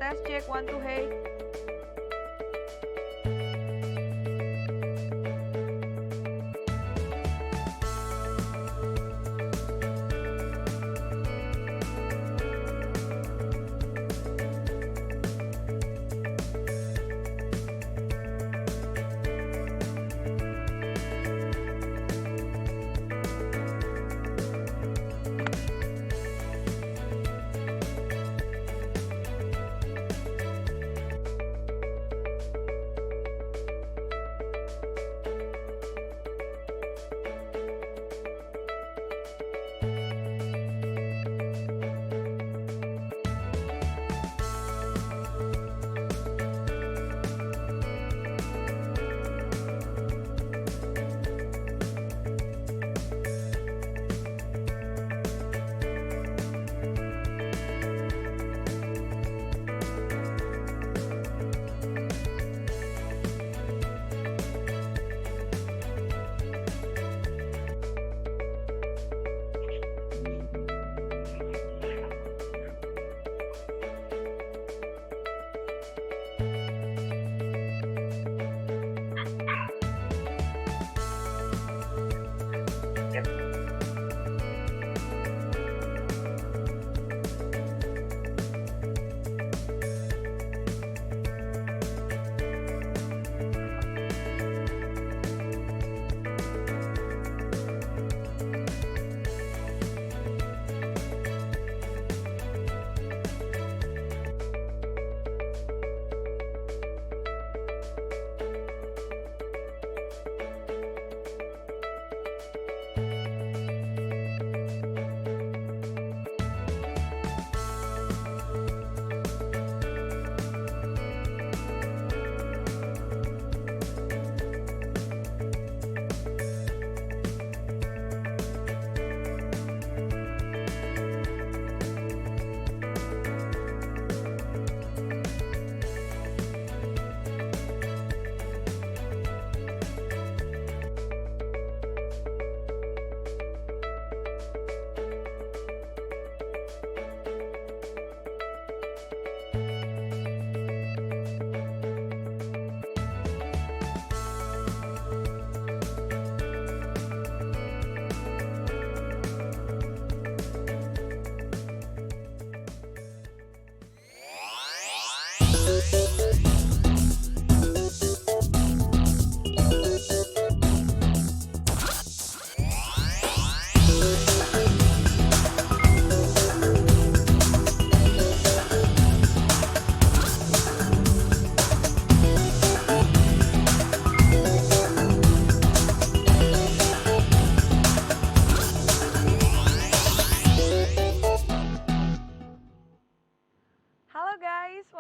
Test check 1 2 hey.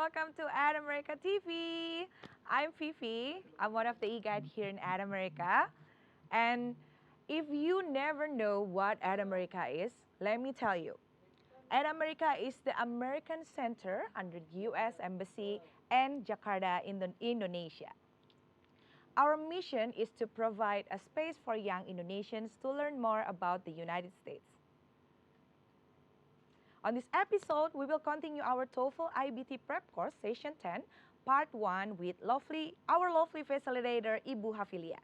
Welcome to Atamerica TV. I'm Fifi. I'm one of the e-guide here in Atamerica. And if you never know what Atamerica is, let me tell you. Atamerica is the American Center under the U.S. Embassy in Jakarta, Indonesia. Our mission is to provide a space for young Indonesians to learn more about the United States. On this episode, we will continue our TOEFL iBT prep course, session 10, part 1 with our lovely facilitator, Ibu Hafilia.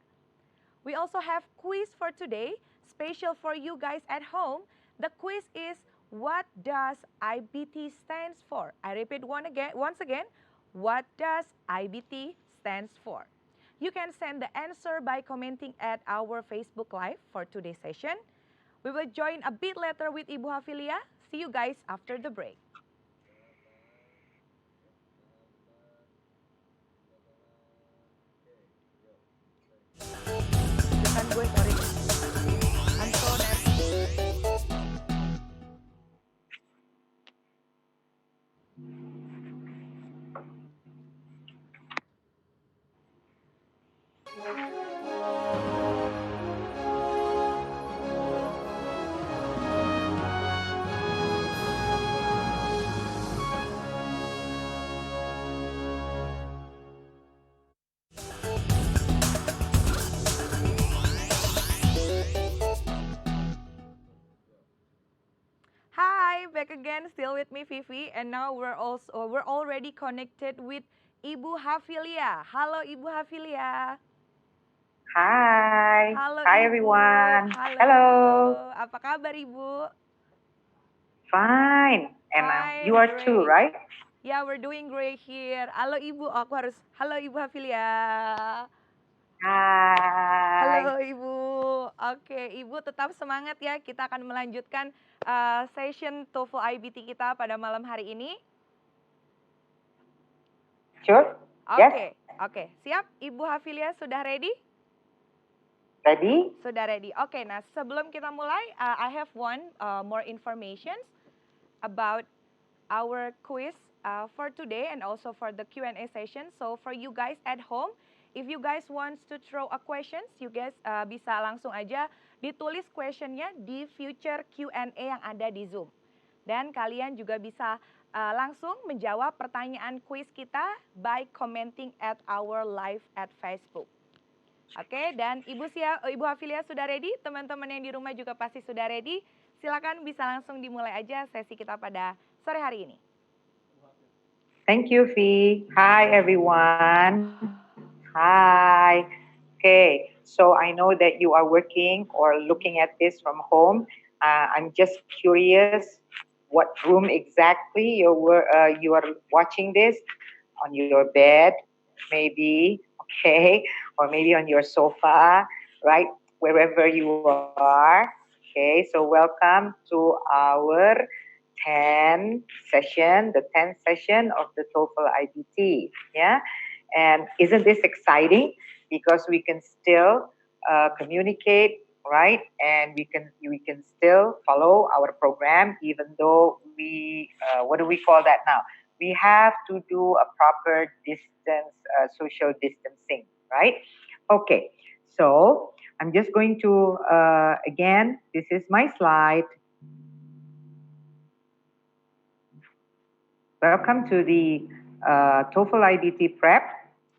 We also have quiz for today, special for you guys at home. The quiz is, what does IBT stands for? I repeat once again, what does IBT stands for? You can send the answer by commenting at our Facebook Live for today's session. We will join a bit later with Ibu Hafilia. See you guys after the break. Bukan gue, sorry. I'm so nervous. Hi, back again, still with me Vivi, and now we're already connected with Ibu Hafilia. Halo Ibu Hafilia. Hi. Halo Hi, Ibu. everyone. Halo. Hello. Apa kabar Ibu? Fine. And you Fine, are too, great. right? Yeah, we're doing great here. Halo Ibu, halo Ibu Hafilia. Hi. Halo Ibu. Oke, Ibu tetap semangat ya. Kita akan melanjutkan session TOEFL iBT kita pada malam hari ini. Sure? Yes? Oke. Siap? Ibu Hafilia sudah ready? Ready? Sudah ready. Oke, nah sebelum kita mulai, I have one more information about our quiz for today and also for the Q&A session. So for you guys at home, if you guys want to throw a questions, you guys bisa langsung aja ditulis questionnya di future Q&A yang ada di Zoom. Dan kalian juga bisa langsung menjawab pertanyaan quiz kita by commenting at our live at Facebook. Oke, dan Ibu Hafilia sudah ready, teman-teman yang di rumah juga pasti sudah ready. Silakan bisa langsung dimulai aja sesi kita pada sore hari ini. Thank you, Fee. Hi, everyone. Hi. Okay, so I know that you are working or looking at this from home. I'm just curious what room exactly you are watching this, on your bed, maybe, okay, or maybe on your sofa, right, wherever you are. Okay, so welcome to our 10th session, the 10th session of the TOEFL iBT, yeah? And isn't this exciting? Because we can still communicate, right? And we can still follow our program, even though we, what do we call that now? We have to do a proper distance, social distancing, right? Okay, so I'm just going to, again, this is my slide. Welcome to the TOEFL iBT prep.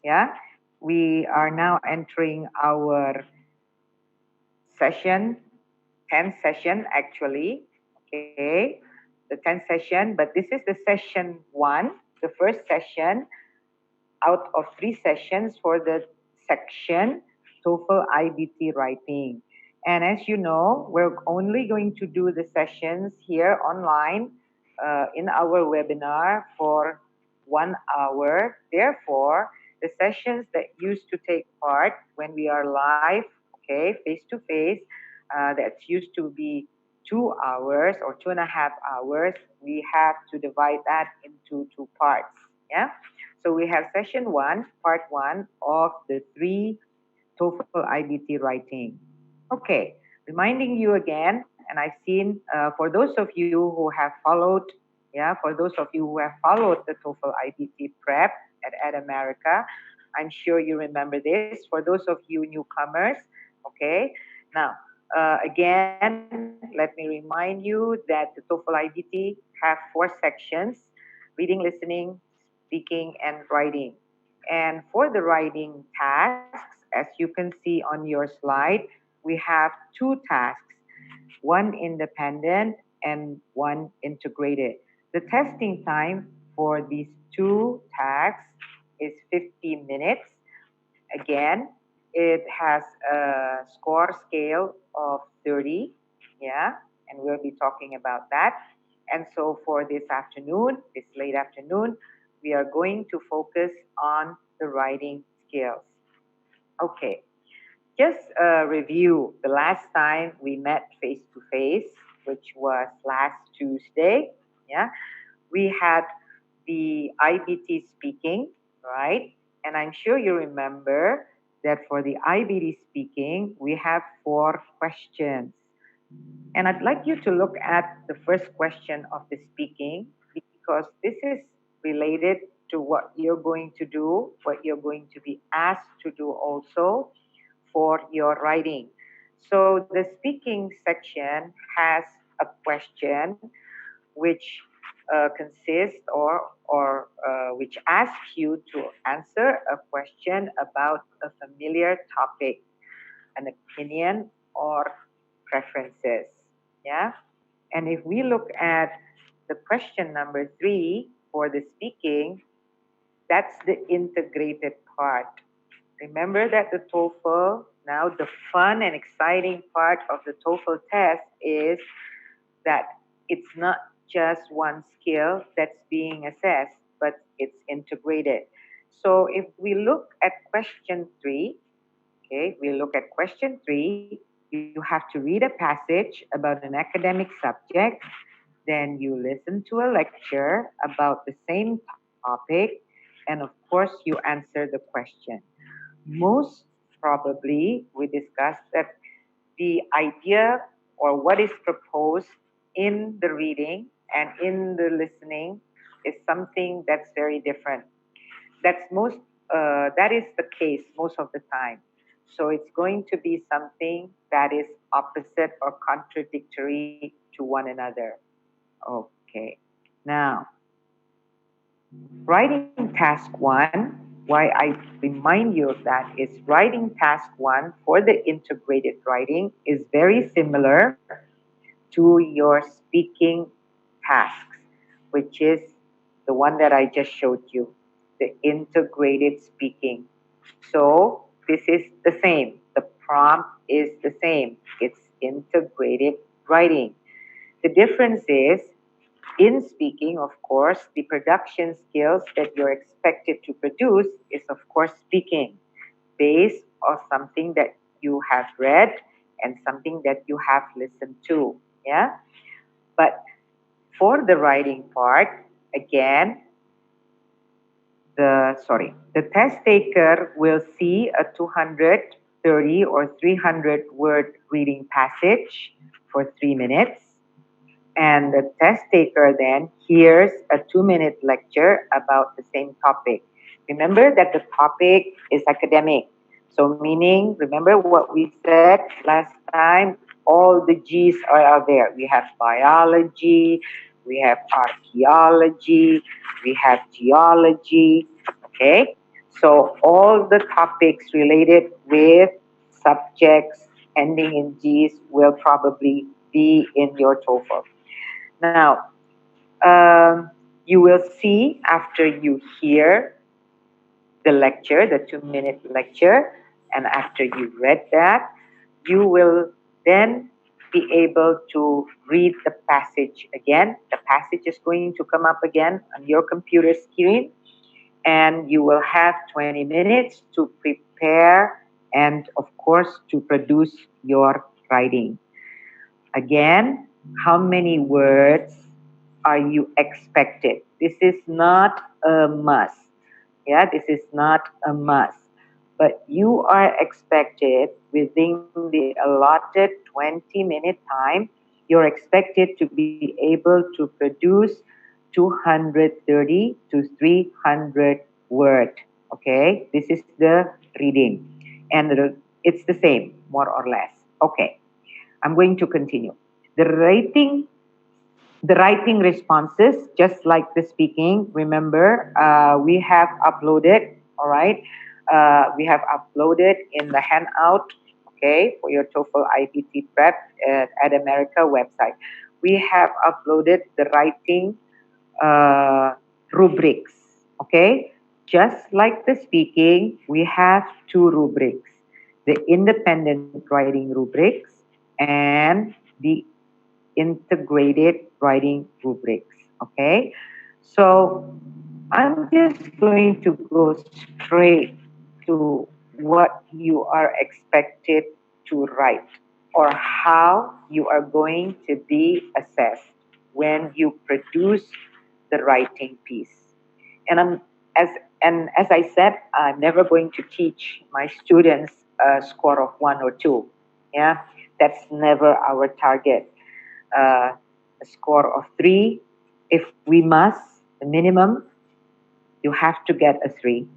Yeah, we are now entering our session, 10th session actually. Okay, the 10th session, but this is the session 1, the first session out of 3 sessions for the section TOEFL iBT writing. And as you know, we're only going to do the sessions here online in our webinar for 1 hour. Therefore, the sessions that used to take part when we are live, okay, face-to-face, that used to be 2 hours or 2.5 hours, we have to divide that into 2 parts, yeah? So we have session 1, part 1 of the 3 TOEFL iBT writing. Okay, reminding you again, and I've seen for those of you who have followed, for those of you who have followed the TOEFL iBT prep at atamerica, I'm sure you remember this. For those of you newcomers, okay, now again, let me remind you that the TOEFL iBT have 4 sections: reading, listening, speaking, and writing. And for the writing tasks, as you can see on your slide, we have 2 tasks, one independent and one integrated. The testing time for these 2 tasks is 50 minutes. Again, it has a score scale of 30, yeah, and we'll be talking about that. And so for this afternoon, this late afternoon, we are going to focus on the writing skills. Okay, just a review. The last time we met face-to-face, which was last Tuesday, yeah, we had the IBT speaking, right? And I'm sure you remember that for the IBT speaking, we have 4 questions. And I'd like you to look at the first question of the speaking, because this is related to what you're going to do, what you're going to be asked to do also for your writing. So the speaking section has a question which consists or which asks you to answer a question about a familiar topic, an opinion or preferences, yeah? And if we look at the question number 3 for the speaking, that's the integrated part. Remember that the TOEFL, now the fun and exciting part of the TOEFL test is that it's not just one skill that's being assessed, but it's integrated. So if we look at question 3, okay, we look at question 3, you have to read a passage about an academic subject, then you listen to a lecture about the same topic, and of course you answer the question. Most probably, we discussed that the idea or what is proposed in the reading and in the listening is something that's very different. That is the case most of the time. So it's going to be something that is opposite or contradictory to one another. Okay. Now, writing task 1, why I remind you of that is writing task 1 for the integrated writing is very similar to your speaking tasks, which is the one that I just showed you, the integrated speaking. So this is the same. The prompt is the same. It's integrated writing. The difference is, in speaking, of course, the production skills that you're expected to produce is, of course, speaking based on something that you have read and something that you have listened to. Yeah. But for the writing part, again, the test taker will see a 230 or 300 word reading passage for 3 minutes. And the test taker then hears a 2-minute lecture about the same topic. Remember that the topic is academic. So meaning, remember what we said last time, all the G's are there. We have biology, we have archaeology, we have geology, okay? So all the topics related with subjects ending in G's will probably be in your TOEFL. Now, you will see after you hear the lecture, the 2-minute lecture, and after you read that, you will then be able to read the passage again. The passage is going to come up again on your computer screen, and you will have 20 minutes to prepare and, of course, to produce your writing. Again, how many words are you expected? This is not a must. Yeah, this is not a must. But you are expected within the allotted 20-minute time, you're expected to be able to produce 230 to 300 words. Okay, this is the reading. And it's the same, more or less. Okay, I'm going to continue. The writing responses, just like the speaking, remember, we have uploaded, all right? We have uploaded in the handout, okay, for your TOEFL iBT prep at atamerica website. We have uploaded the writing rubrics, okay? Just like the speaking, we have 2 rubrics, the independent writing rubrics and the integrated writing rubrics, okay? So I'm just going to go straight to what you are expected to write or how you are going to be assessed when you produce the writing piece. And as I said, I'm never going to teach my students a score of 1 or 2. Yeah, that's never our target. A score of 3. If we must, the minimum, you have to get a 3.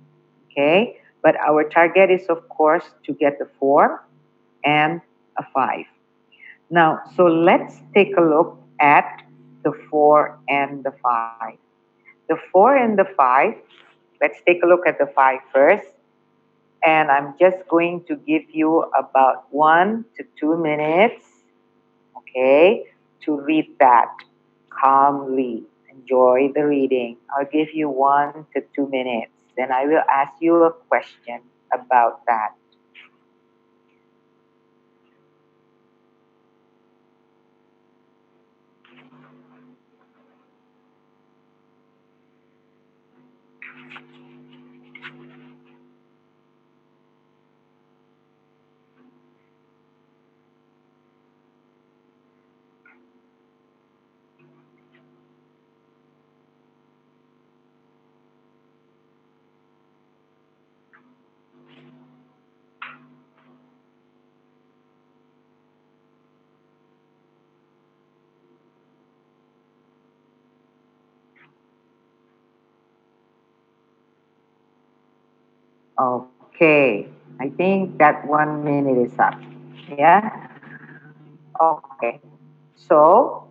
Okay? But our target is, of course, to get a 4 and a 5. Now, so let's take a look at the 4 and the 5. The 4 and the 5, let's take a look at the 5 first. And I'm just going to give you about 1 to 2 minutes, okay, to read that. calmly. Enjoy the reading. I'll give you 1 to 2 minutes. Then I will ask you a question about that. Okay, I think that 1 minute is up. Yeah? Okay. So,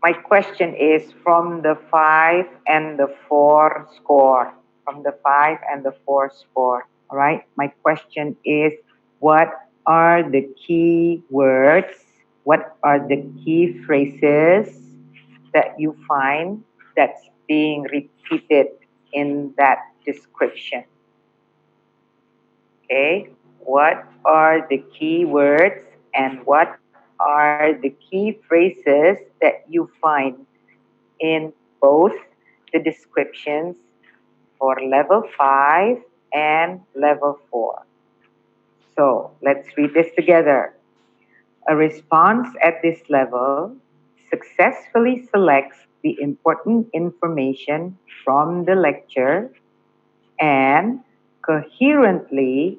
my question is from the 5 and the 4 score. From the 5 and the 4 score. All right? My question is, what are the key words? What are the key phrases that you find that's being repeated in that description? Okay, what are the key words and what are the key phrases that you find in both the descriptions for level 5 and level 4? So let's read this together. A response at this level successfully selects the important information from the lecture and coherently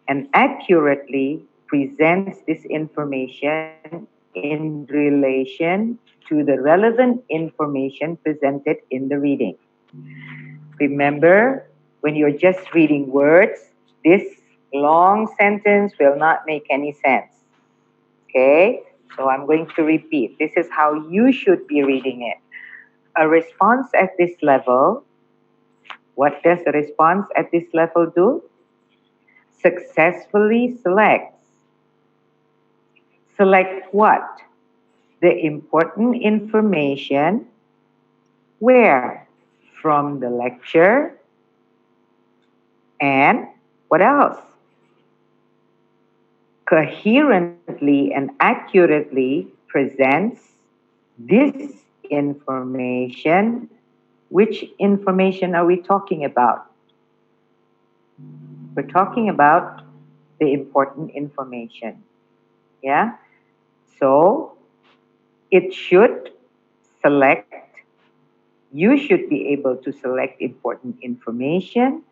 and accurately presents this information in relation to the relevant information presented in the reading. Remember, when you're just reading words, this long sentence will not make any sense. Okay? So I'm going to repeat. This is how you should be reading it. A response at this level, what does a response at this level do? Successfully selects. Select what? The important information. Where? From the lecture. And what else? Coherently and accurately presents this information. Which information are we talking about? We're talking about the important information. Yeah? So, it should select, you should be able to select important information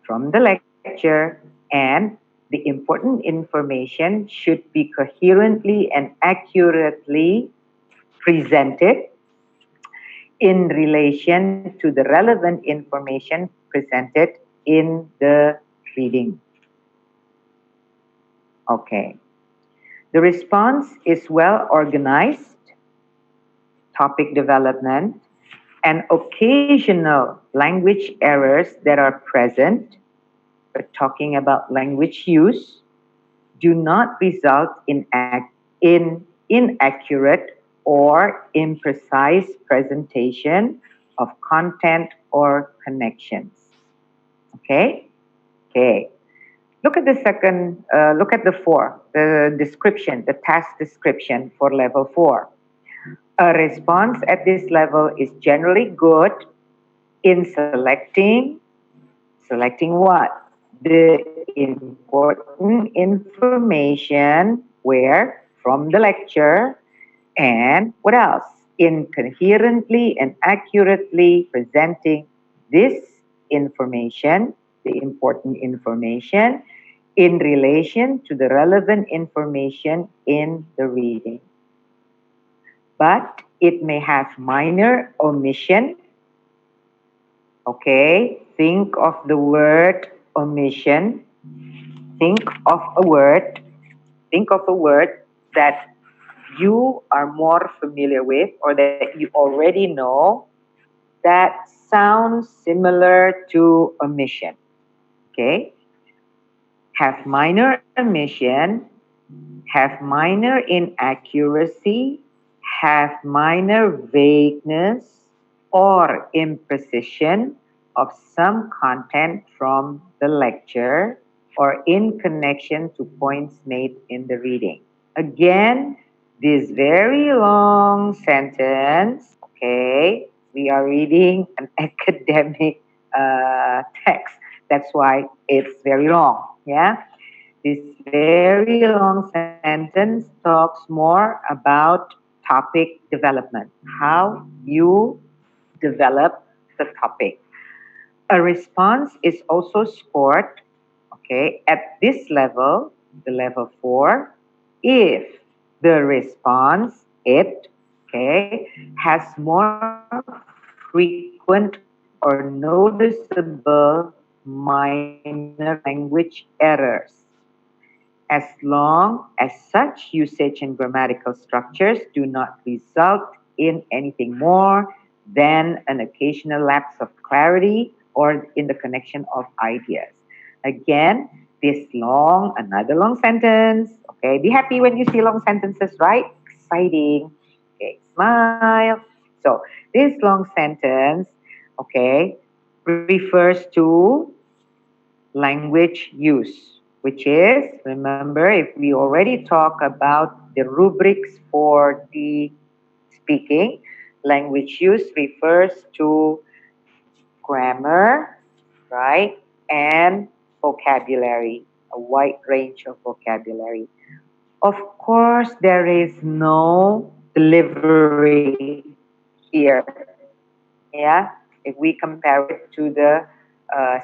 from the lecture, and the important information should be coherently and accurately presented in relation to the relevant information presented in the reading. Okay. The response is well organized, topic development, and occasional language errors that are present, we're talking about language use, do not result in inaccurate or imprecise presentation of content or connections. Okay? Okay. Look at the second, look at the 4, the description, the task description for level 4. A response at this level is generally good in selecting what? The important information where? From the lecture. And what else? In coherently and accurately presenting this information, the important information, in relation to the relevant information in the reading. But it may have minor omission. Okay, think of the word omission. Think of a word that you are more familiar with or that you already know that sounds similar to omission. Okay? Have minor omission have minor inaccuracy, have minor vagueness or imprecision of some content from the lecture or in connection to points made in the reading. Again, this very long sentence, okay, we are reading an academic text. That's why it's very long, yeah? This very long sentence talks more about topic development, how you develop the topic. A response is also scored, okay, at this level, the level 4, if the response, it, okay, has more frequent or noticeable minor language errors, as long as such usage and grammatical structures do not result in anything more than an occasional lapse of clarity or in the connection of ideas. Again, another long sentence. Okay, be happy when you see long sentences, right? Exciting. Okay, smile. So, this long sentence, okay, refers to language use, which is, remember, if we already talk about the rubrics for the speaking, language use refers to grammar, right, and vocabulary, a wide range of vocabulary. Of course, there is no delivery here, yeah, if we compare it to the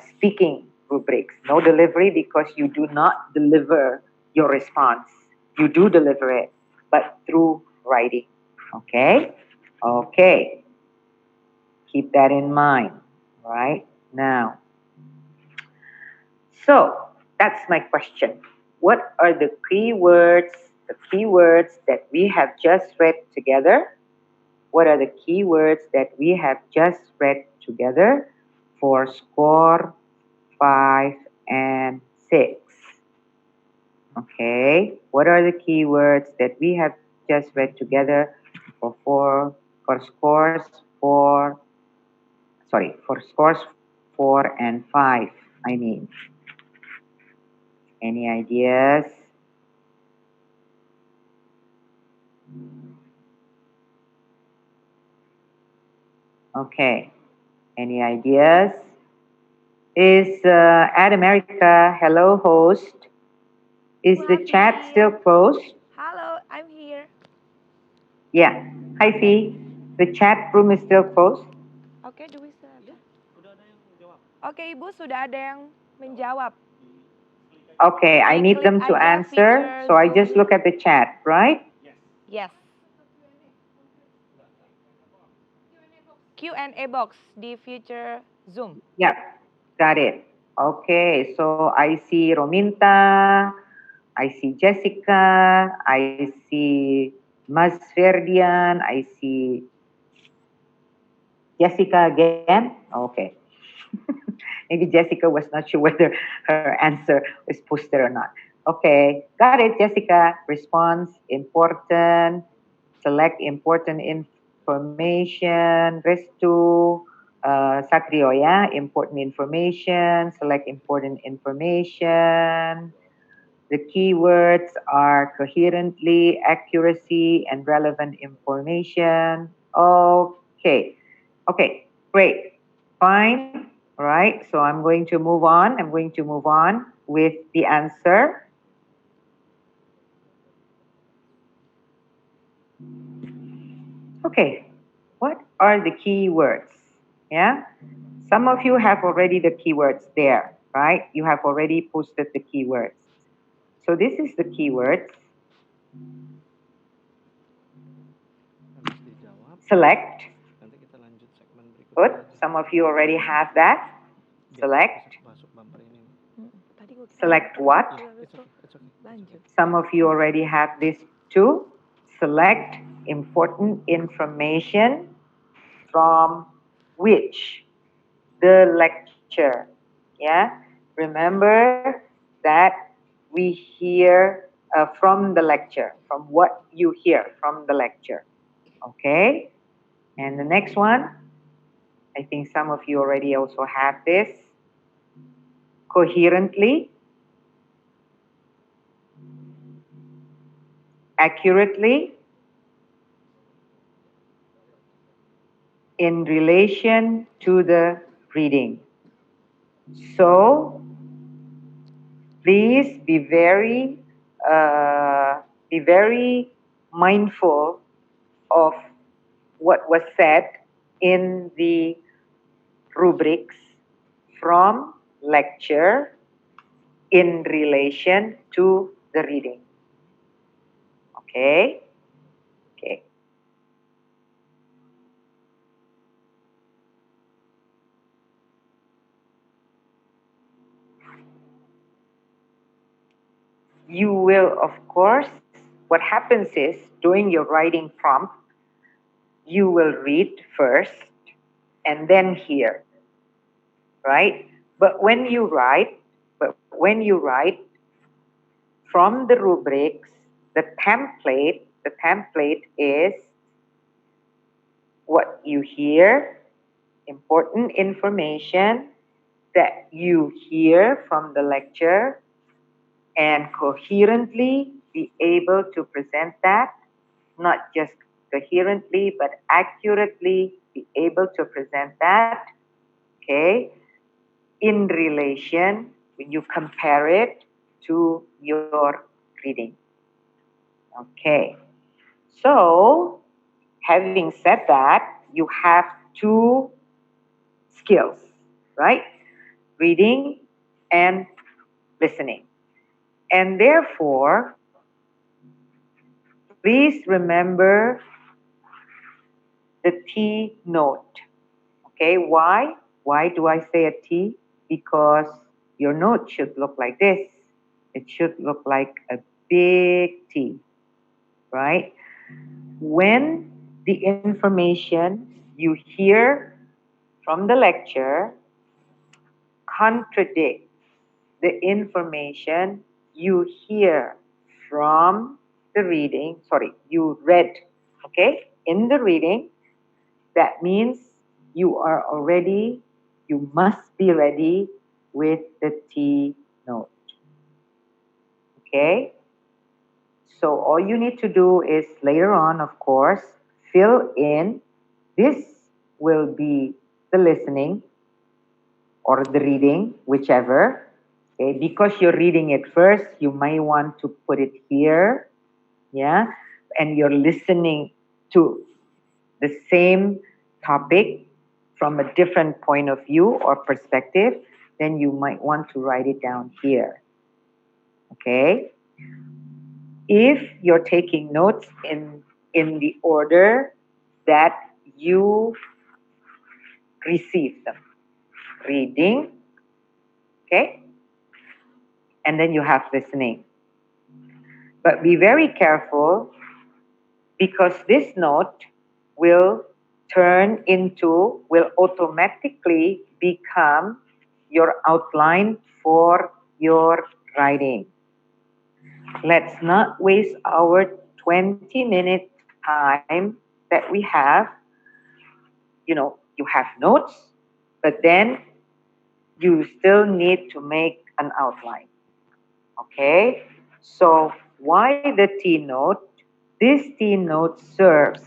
speaking rubrics. No delivery because you do not deliver your response. You do deliver it, but through writing. Okay? Okay. Keep that in mind, right? Now, so that's my question. What are the keywords that we have just read together? What are the keywords that we have just read together for score 5 and 6? Okay, what are the keywords that we have just read together for scores for scores 4 and 5? I mean, any ideas? Okay, any ideas? Is Atamerica, hello host. Is the chat still closed? Hello, I'm here. Yeah. Hi Fee. The chat room is still closed? Oke, do we still have that? Oke, Ibu, sudah ada yang menjawab. Okay, I need Klik them to aja answer. feature So I Zoom. just look at the chat, right? Yes. Q&A box di feature Zoom. Yeah, got it. Okay, so I see Rominta, I see Jessica, I see Mas Ferdian, I see Jessica again. Okay. Maybe Jessica was not sure whether her answer was posted or not. Okay, got it, Jessica. Response, important. Select important information. Restu, Satrio, yeah, important information. Select important information. The keywords are coherently, accuracy, and relevant information. Okay. Okay, great. Fine. All right, so I'm going to move on. I'm going to move on with the answer. Okay, what are the keywords? Yeah, some of you have already the keywords there, right? You have already posted the keywords. So this is the keywords. Select. Good. Some of you already have that. Select. Select what? Some of you already have this too. Select important information from which? The lecture. Yeah. Remember that we hear from the lecture, from what you hear from the lecture. Okay? And the next one, I think some of you already also have this. Coherently, accurately, in relation to the reading. So, please be very mindful of what was said in the rubrics from lecture in relation to the reading. Okay? Okay. You will, of course, what happens is during your writing prompt, you will read first and then hear, right? But when you write from the rubrics, the template is what you hear, important information that you hear from the lecture, and coherently be able to present that, not just coherently, but accurately be able to present that, okay, in relation when you compare it to your reading. Okay, so having said that, you have two skills, right? Reading and listening. And therefore, please remember the T note. Okay, why? Why do I say a T? Because your note should look like this. It should look like a big T, right? When the information you hear from the lecture contradicts the information you hear from the reading, you read, okay, in the reading, that means you must be ready with the T note. Okay? So all you need to do is later on, of course, fill in. This will be the listening or the reading, whichever. Okay? Because you're reading it first, you may want to put it here. Yeah? And you're listening to the same topic from a different point of view or perspective, then you might want to write it down here. Okay? If you're taking notes in the order that you receive them. Reading, okay? And then you have listening. But be very careful because this note will automatically become your outline for your writing. Let's not waste our 20-minute time that we have. You know, you have notes, but then you still need to make an outline. Okay? So why the T note? This T note serves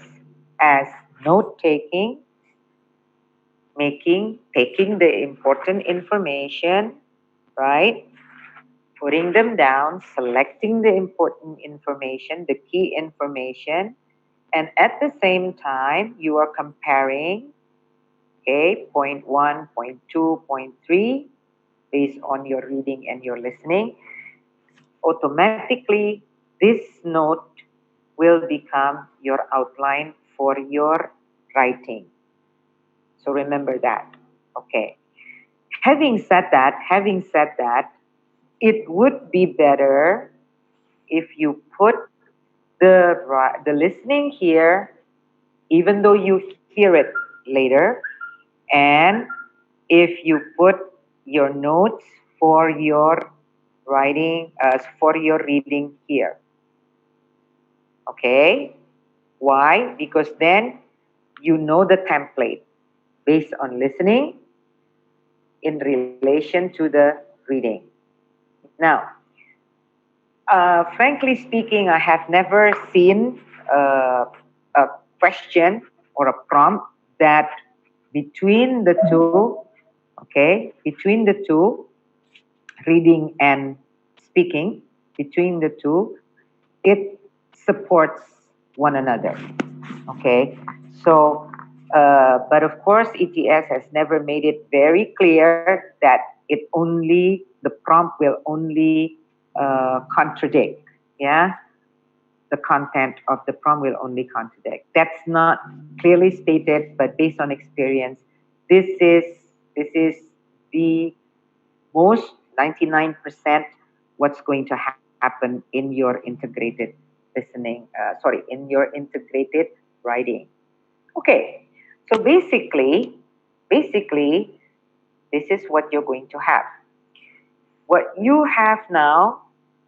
as note-taking, taking the important information, right? Putting them down, selecting the important information, the key information, and at the same time, you are comparing, okay, point 1, point 2, point 3, based on your reading and your listening. Automatically, this note will become your outline for your writing. So remember that, okay. Having said that, it would be better if you put the listening here, even though you hear it later, and if you put your notes for your writing, for your reading here. Okay? Why? Because then you know the template based on listening in relation to the reading. Now, frankly speaking, I have never seen a question or a prompt that between the two, okay, between the two, reading and speaking, between the two, it supports one another. Okay, so, but of course, ETS has never made it very clear that the prompt will only contradict, yeah? The content of the prompt will only contradict. That's not clearly stated, but based on experience, this is the most 99% what's going to happen in your integrated listening, in your integrated writing. Okay, so basically, this is what you're going to have. What you have now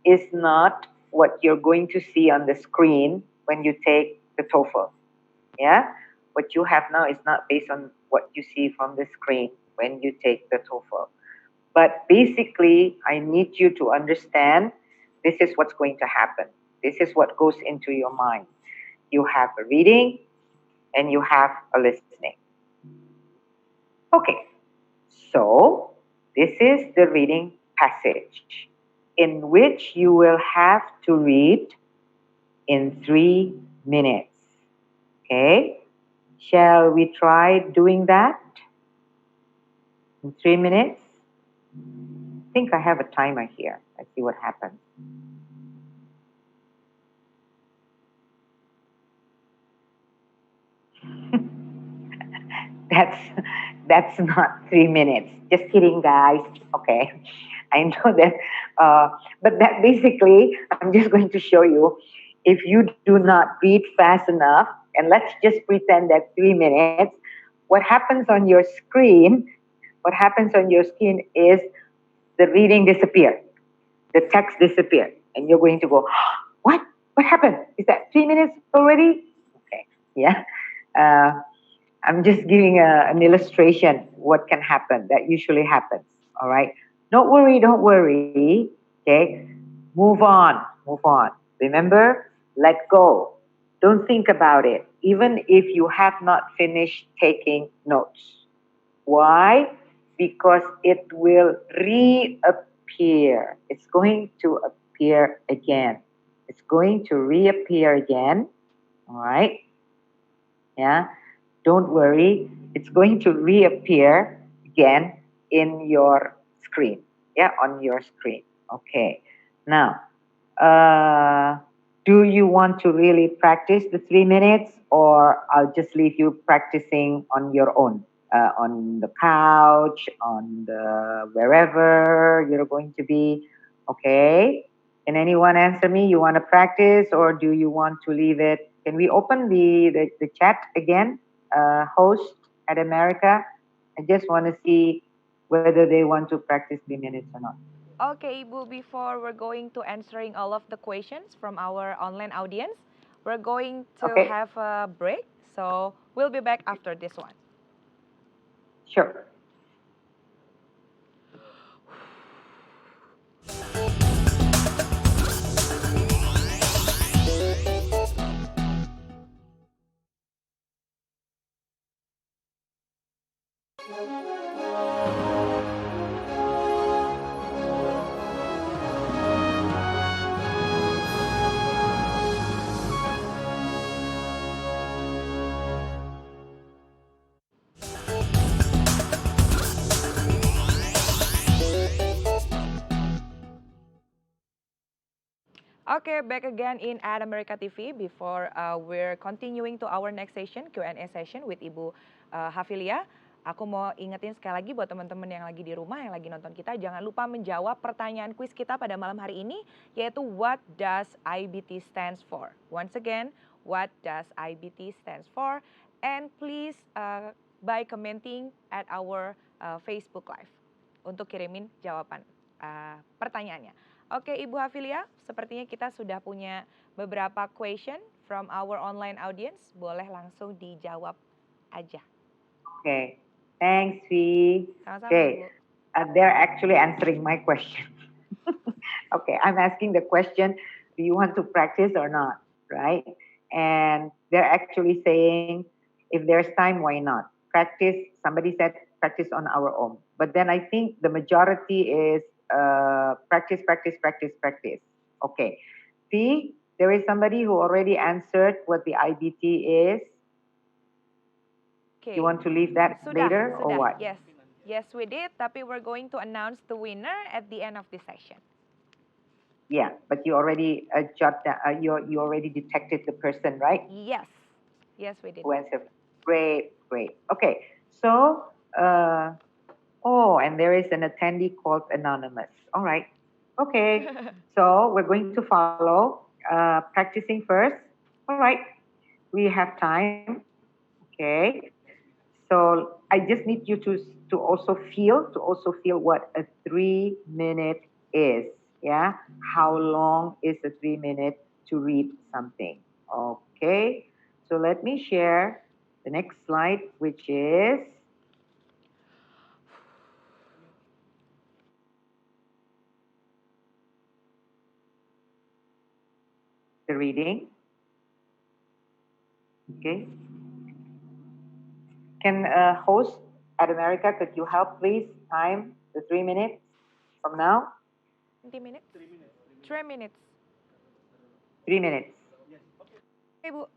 is not what you're going to see on the screen when you take the TOEFL. Yeah? What you have now is not based on what you see from the screen when you take the TOEFL. But basically, I need you to understand this is what's going to happen. This is what goes into your mind. You have a reading and you have a listening. Okay, so this is the reading passage in which you will have to read in 3 minutes. Okay, shall we try doing that in 3 minutes? I think I have a timer here. Let's see what happens. That's not 3 minutes. Just kidding, guys. Okay, I know that, but that basically, I'm just going to show you. If you do not read fast enough, and let's just pretend that 3 minutes, what happens on your screen? What happens on your screen is the reading disappear, the text disappear, and you're going to go, what? What happened? Is that 3 minutes already? Okay, yeah. I'm just giving an illustration what can happen. That usually happens. All right. Don't worry. Don't worry. Okay. Move on. Move on. Remember, let go. Don't think about it. Even if you have not finished taking notes. Why? Because it will reappear. It's going to appear again. It's going to reappear again. All right. Yeah. Don't worry, it's going to reappear again in your screen. Yeah, on your screen. Okay. Now, do you want to really practice the 3 minutes, or I'll just leave you practicing on your own, on the couch, on the wherever you're going to be? Okay. Can anyone answer me? You want to practice, or do you want to leave it? Can we open the chat again? Host at America. I just want to see whether they want to practice 3 minutes or not. Okay, Ibu, before we're going to answering all of the questions from our online audience, we're going to have a break. So we'll be back after this one. Sure. Okay, back again in Atamerica TV. Before we're continuing to our next session, Q&A session with Ibu Hafilia. Aku mau ingetin sekali lagi buat teman-teman yang lagi di rumah, yang lagi nonton kita, jangan lupa menjawab pertanyaan kuis kita pada malam hari ini, yaitu what does IBT stands for? Once again, what does IBT stands for? And please by commenting at our Facebook Live untuk kirimin jawaban pertanyaannya. Oke, Ibu Hafilia, sepertinya kita sudah punya beberapa question from our online audience. Boleh langsung dijawab aja. Okay, thanks, V. Sama-sama, Okay, Ibu. they're actually answering my question. Okay, I'm asking the question, do you want to practice or not, right? And they're actually saying, if there's time, why not? Practice, somebody said practice on our own. But then I think the majority is practice, practice, practice, practice. Okay. V, there is somebody who already answered what the IBT is. Okay. You want to leave that later or what? Yes. Yes, we did, tapi we're going to announce the winner at the end of the session. Yeah, but you already you already detected the person, right? Yes. Yes, we did. Who answered? Great, great. Okay, so oh, and there is an attendee called Anonymous. All right. Okay, so we're going to follow practicing first. All right, we have time. Okay, so I just need you to also feel what a 3-minute is. Yeah, how long is a 3 minute to read something? Okay, so let me share the next slide, which is the reading. Okay. Can host Atamerica, could you help please time the 3 minutes from now? 20 minutes? 3 minutes. 3 minutes. Oke, Bu.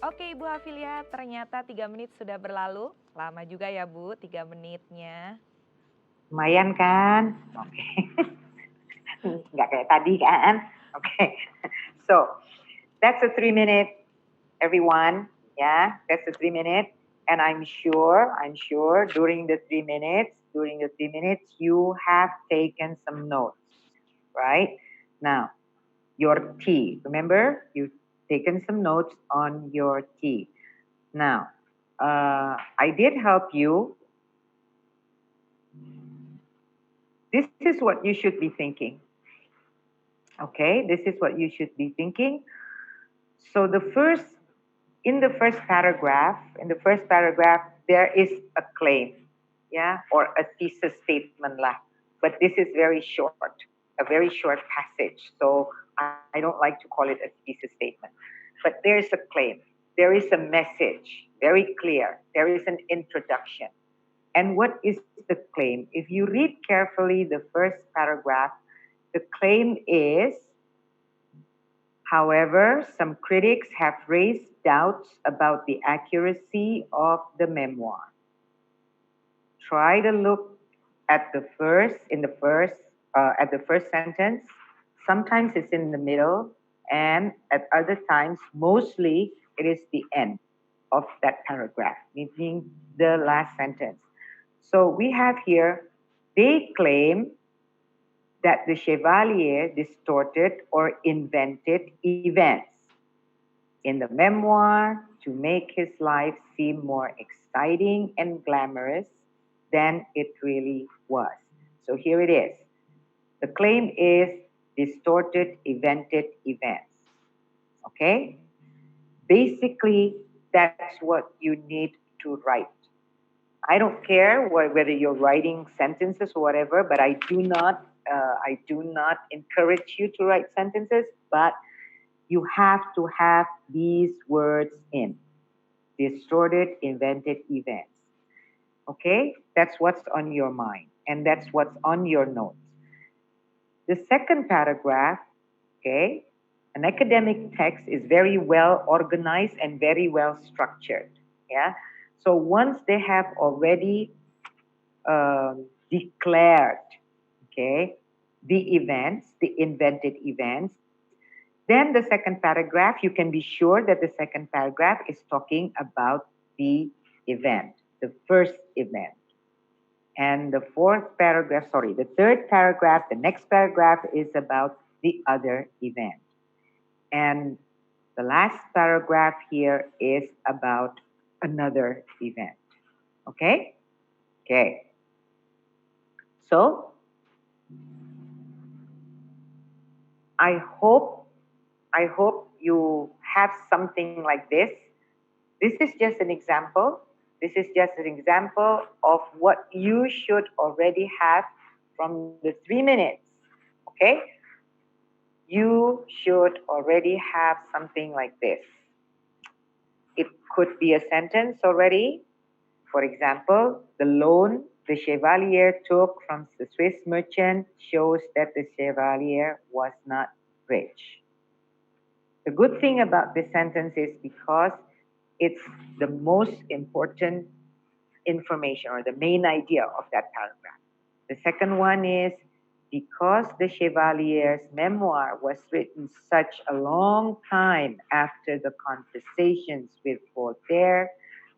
Oke, Ibu Hafilia, ternyata 3 menit sudah berlalu. Lama juga ya, Bu, 3 menitnya. Lumayan kan? Oke. Nggak kayak tadi kan? Okay. So, that's a 3 minute, everyone. Yeah, that's a 3 minute. And I'm sure during the 3 minutes, you have taken some notes, right? Now, your T, remember? You've taken some notes on your T. Now, I did help you. This is what you should be thinking. Okay, this is what you should be thinking. So in the first paragraph, there is a claim, yeah, or a thesis statement lah. But this is very short, a very short passage. So I don't like to call it a thesis statement. But there's a claim. There is a message. very clear. There is an introduction. And what is the claim? If you read carefully the first paragraph, the claim is, however, some critics have raised doubts about the accuracy of the memoir. Try to look at the first sentence. Sometimes it's in the middle, and at other times, mostly it is the end of that paragraph, meaning the last sentence. So we have here, they claim that the Chevalier distorted or invented events in the memoir to make his life seem more exciting and glamorous than it really was. So here it is. The claim is distorted, invented events. Okay? Basically, that's what you need to write. I don't care whether you're writing sentences or whatever, but I do not encourage you to write sentences, but you have to have these words in. Distorted, invented events. Okay? That's what's on your mind, and that's what's on your notes. The second paragraph, okay, an academic text is very well organized and very well structured. Yeah? So once they have already declared, okay, the events, the invented events, then the second paragraph, you can be sure that the second paragraph is talking about the event, the first event. And the third paragraph, the next paragraph is about the other event. And the last paragraph here is about another event. Okay? Okay. So, I hope you have something like this. This is just an example. This is just an example of what you should already have from the 3 minutes. Okay? You should already have something like this. It could be a sentence already. For example, the loan the Chevalier took from the Swiss merchant shows that the Chevalier was not rich. The good thing about this sentence is because it's the most important information or the main idea of that paragraph. The second one is because the Chevalier's memoir was written such a long time after the conversations with Voltaire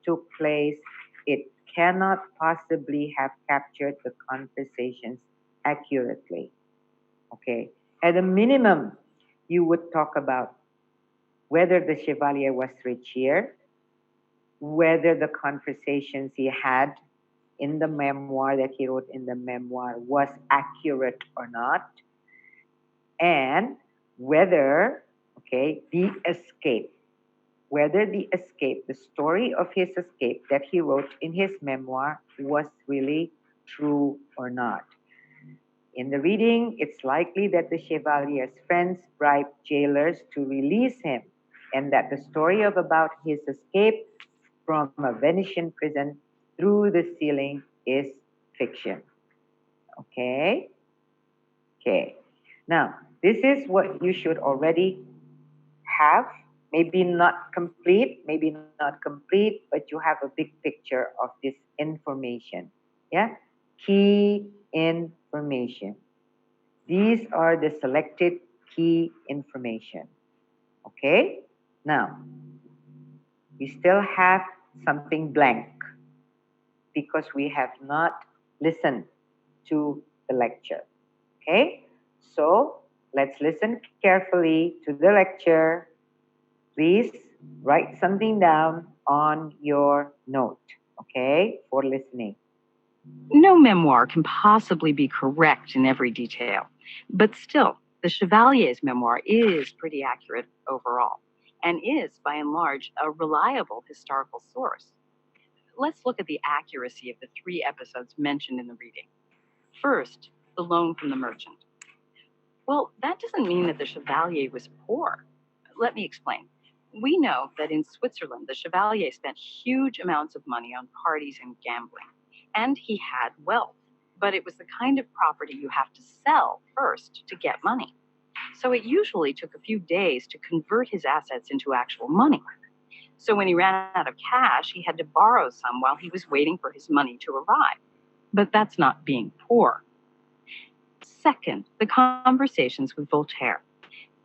took place, it cannot possibly have captured the conversations accurately. Okay. At a minimum, you would talk about whether the Chevalier was rich here, whether the conversations he had in the memoir that he wrote in the memoir was accurate or not, and whether, okay, the story of his escape that he wrote in his memoir was really true or not. In the reading, it's likely that the Chevalier's friends bribed jailers to release him, and that the story about his escape from a Venetian prison through the ceiling is fiction. Okay? Okay. Now, this is what you should already have. Maybe not complete, but you have a big picture of this information. Yeah? Key information. These are the selected key information. Okay? Now, we still have something blank because we have not listened to the lecture. Okay? So, let's listen carefully to the lecture. Please write something down on your note, okay, for listening. No memoir can possibly be correct in every detail, but still, the Chevalier's memoir is pretty accurate overall and is, by and large, a reliable historical source. Let's look at the accuracy of the 3 episodes mentioned in the reading. First, the loan from the merchant. Well, that doesn't mean that the Chevalier was poor. Let me explain. We know that in Switzerland, the Chevalier spent huge amounts of money on parties and gambling, and he had wealth. But it was the kind of property you have to sell first to get money. So it usually took a few days to convert his assets into actual money. So when he ran out of cash, he had to borrow some while he was waiting for his money to arrive. But that's not being poor. Second, the conversations with Voltaire.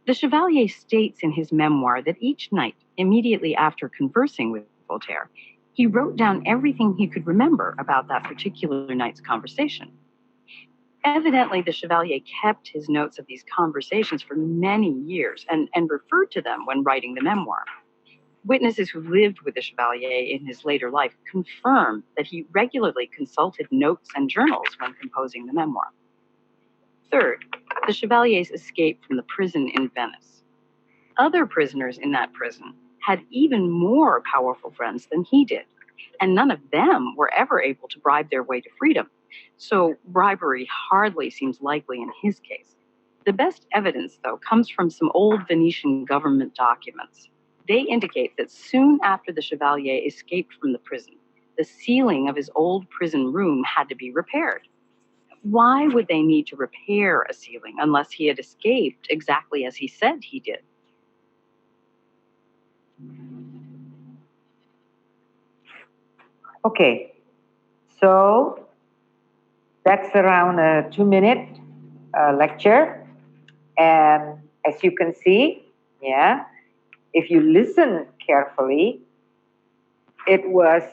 The Chevalier states in his memoir that each night, immediately after conversing with Voltaire, he wrote down everything he could remember about that particular night's conversation. Evidently, the Chevalier kept his notes of these conversations for many years and referred to them when writing the memoir. Witnesses who lived with the Chevalier in his later life confirm that he regularly consulted notes and journals when composing the memoir. Third, the Chevalier's escape from the prison in Venice. Other prisoners in that prison had even more powerful friends than he did, and none of them were ever able to bribe their way to freedom. So bribery hardly seems likely in his case. The best evidence, though, comes from some old Venetian government documents. They indicate that soon after the Chevalier escaped from the prison, the ceiling of his old prison room had to be repaired. Why would they need to repair a ceiling unless he had escaped exactly as he said he did? Okay, so that's around a 2-minute lecture. And as you can see, yeah, if you listen carefully, it was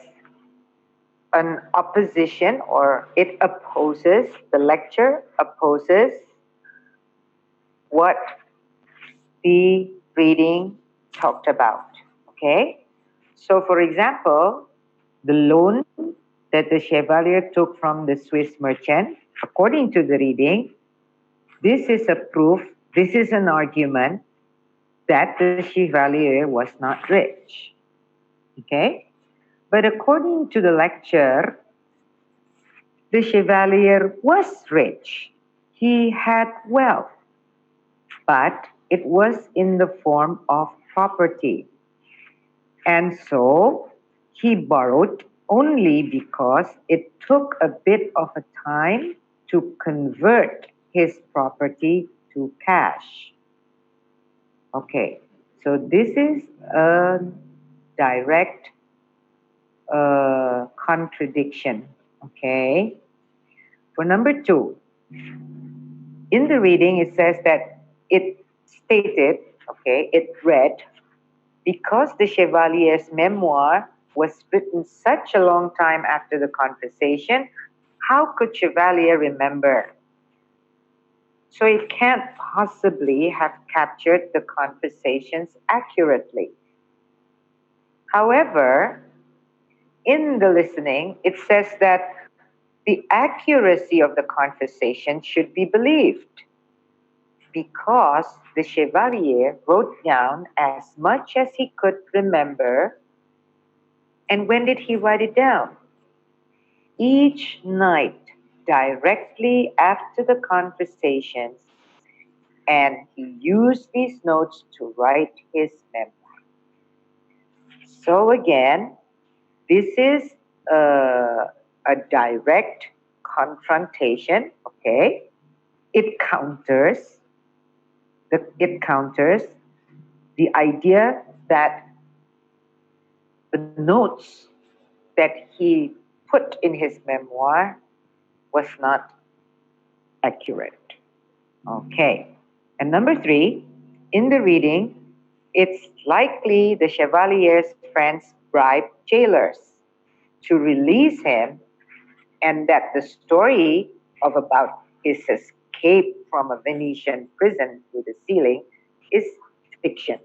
an opposition, or it opposes, the lecture opposes what the reading talked about. Okay? So for example, the loan that the Chevalier took from the Swiss merchant, according to the reading, this is a proof, this is an argument that the Chevalier was not rich. Okay? But according to the lecture, the Chevalier was rich. He had wealth, but it was in the form of property. And so he borrowed only because it took a bit of a time to convert his property to cash. Okay, so this is a direct contradiction. Okay. For number 2, in the reading it says that it stated, okay, it read, because the Chevalier's memoir was written such a long time after the conversation, how could Chevalier remember? So it can't possibly have captured the conversations accurately. However, in the listening, it says that the accuracy of the conversation should be believed because the Chevalier wrote down as much as he could remember. And when did he write it down? Each night, directly after the conversations, and he used these notes to write his memoir. So again, this is a direct confrontation, okay? It counters the idea that the notes that he put in his memoir was not accurate. Okay. And number 3, in the reading, it's likely the Chevalier's friends bribed jailers to release him, and that the story of about his escape from a Venetian prison with a ceiling is fiction.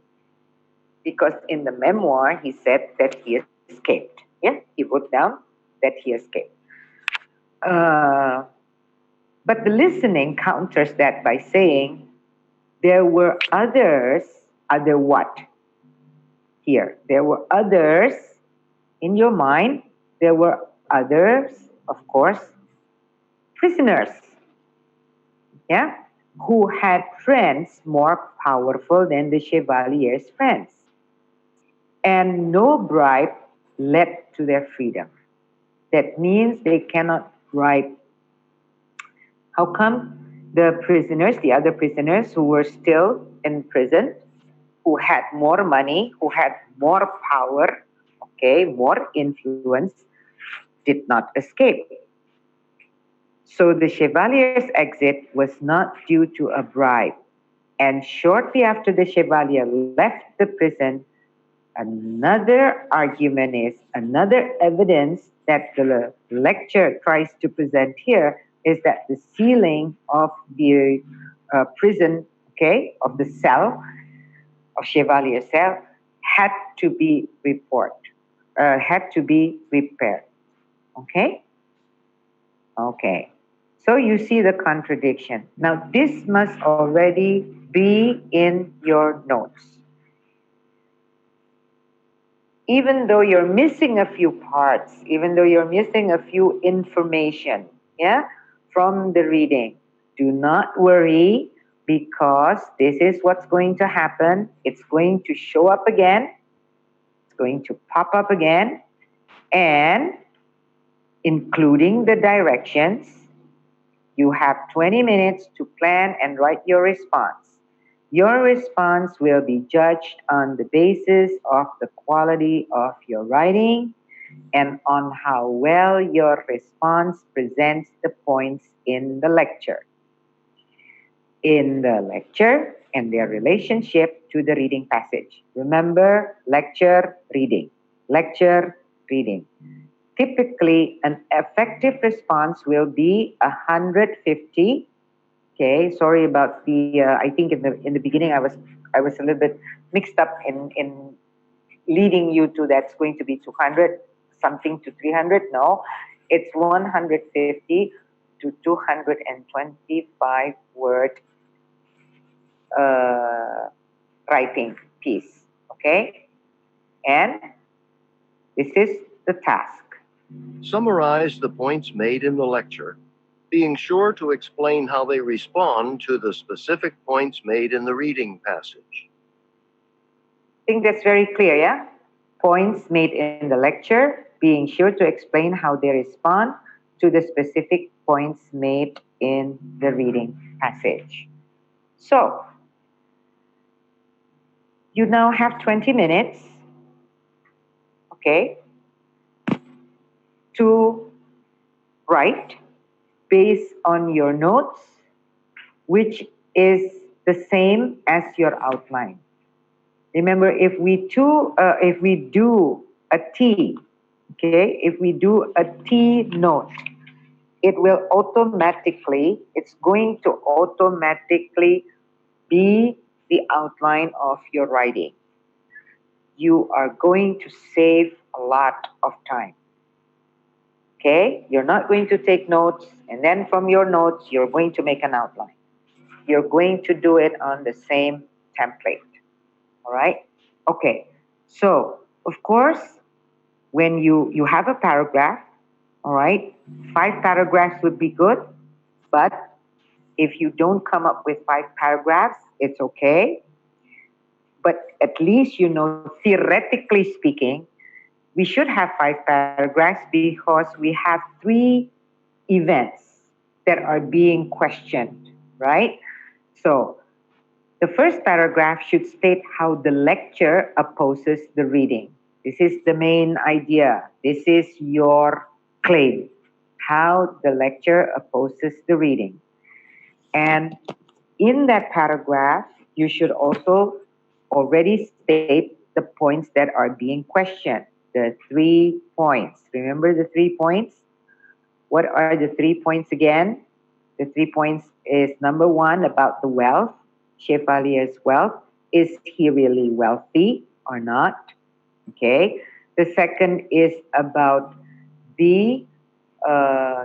Because in the memoir, he said that he escaped. Yeah, he wrote down that he escaped. But the listening counters that by saying there were others. Other what? Here, there were others in your mind. There were others, of course, prisoners, yeah, who had friends more powerful than the Chevalier's friends. and no bribe led to their freedom. That means they cannot bribe. How come the prisoners, the other prisoners who were still in prison, who had more money, who had more power, okay, more influence, did not escape? So the Chevalier's exit was not due to a bribe. And shortly after the Chevalier left the prison, another argument is, another evidence that the lecture tries to present here is that the ceiling of the prison, okay, of the cell, of Chevalier's cell, had to be had to be repaired. Okay? Okay. So you see the contradiction. Now this must already be in your notes. Even though you're missing a few parts, even though you're missing a few information, yeah, from the reading, do not worry, because this is what's going to happen. It's going to show up again. It's going to pop up again, and including the directions, you have 20 minutes to plan and write your response. Your response will be judged on the basis of the quality of your writing and on how well your response presents the points in the lecture. In the lecture and their relationship to the reading passage. Remember, lecture, reading. Lecture, reading. Typically, an effective response will be 150. Okay, sorry about the. I think in the beginning I was a little bit mixed up in leading you to that's going to be 200 something to 300. No, it's 150 to 225 word writing piece. Okay, and this is the task. Summarize the points made in the lecture, being sure to explain how they respond to the specific points made in the reading passage. I think that's very clear, yeah? Points made in the lecture, being sure to explain how they respond to the specific points made in the reading passage. So, you now have 20 minutes, okay, to write based on your notes, which is the same as your outline. Remember, if we do a T, okay, if we do a T note, it's going to automatically be the outline of your writing. You are going to save a lot of time. Okay, you're not going to take notes and then from your notes, you're going to make an outline. You're going to do it on the same template. All right? Okay, so of course, when you have a paragraph, all right, 5 paragraphs would be good, but if you don't come up with 5 paragraphs, it's okay. But at least, theoretically speaking, we should have 5 paragraphs because we have 3 events that are being questioned, right? So the first paragraph should state how the lecture opposes the reading. This is the main idea. This is your claim, how the lecture opposes the reading. And in that paragraph, you should also already state the points that are being questioned. The 3 points. Remember the 3 points? What are the 3 points again? The 3 points is number 1 about the wealth, Chevalier's wealth. Is he really wealthy or not? Okay. The second is about the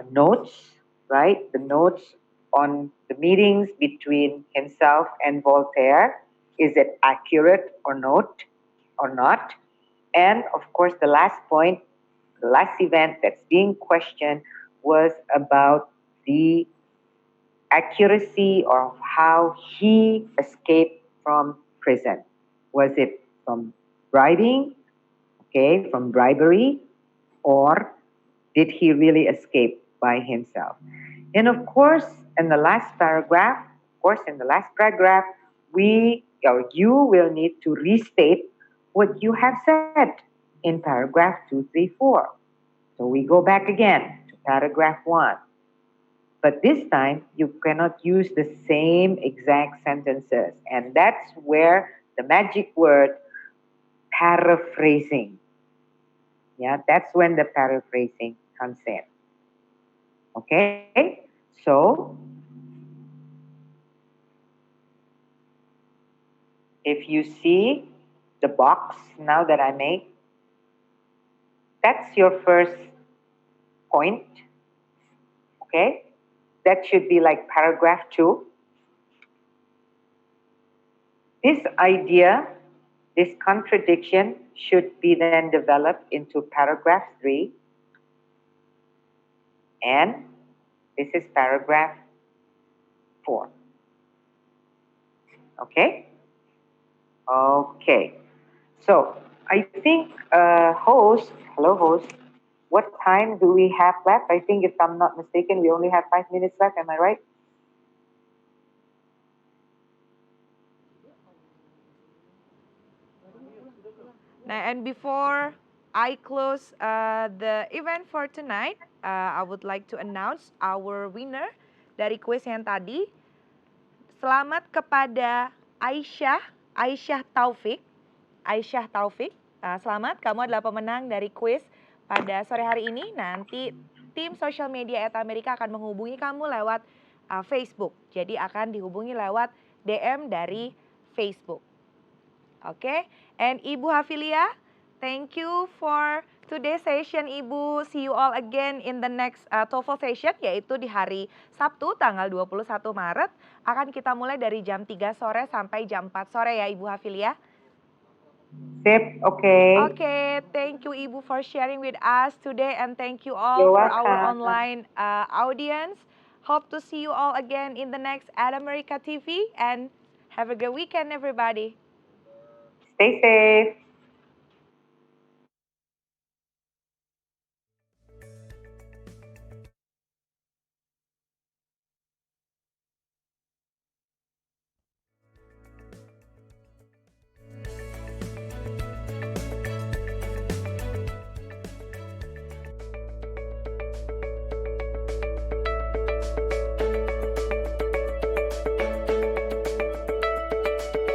notes, right? The notes on the meetings between himself and Voltaire. Is it accurate or not? And of course, the last point, the last event that's being questioned was about the accuracy of how he escaped from prison. Was it from bribing okay, from bribery, or did he really escape by himself? And of course, in the last paragraph, you will need to restate what you have said in paragraph 2, 3, 4. So we go back again to paragraph 1. But this time, you cannot use the same exact sentences. And that's where the magic word paraphrasing. Yeah, that's when the paraphrasing comes in. Okay? So, if you see the box now that I make, that's your first point. Okay? That should be like paragraph 2. This idea, this contradiction should be then developed into paragraph 3. And this is paragraph 4. Okay? Okay. So, I think, hello host, what time do we have left? I think if I'm not mistaken, we only have 5 minutes left. Am I right? Now, and before I close the event for tonight, I would like to announce our winner dari kuis yang tadi. Selamat kepada Aisyah Taufik. Selamat, kamu adalah pemenang dari kuis pada sore hari ini. Nanti tim social media atamerica akan menghubungi kamu lewat Facebook. Jadi akan dihubungi lewat DM dari Facebook. Okay, and Ibu Hafilia, thank you for today's session, Ibu. See you all again in the next TOEFL session, yaitu di hari Sabtu tanggal 21 Maret. Akan kita mulai dari jam 3 sore sampai jam 4 sore ya, Ibu Hafilia. Sip, okay. Okay, thank you, Ibu, for sharing with us today, and thank you all You're for our welcome. online audience. Hope to see you all again in the next Atamerica TV, and have a good weekend, everybody. Stay safe.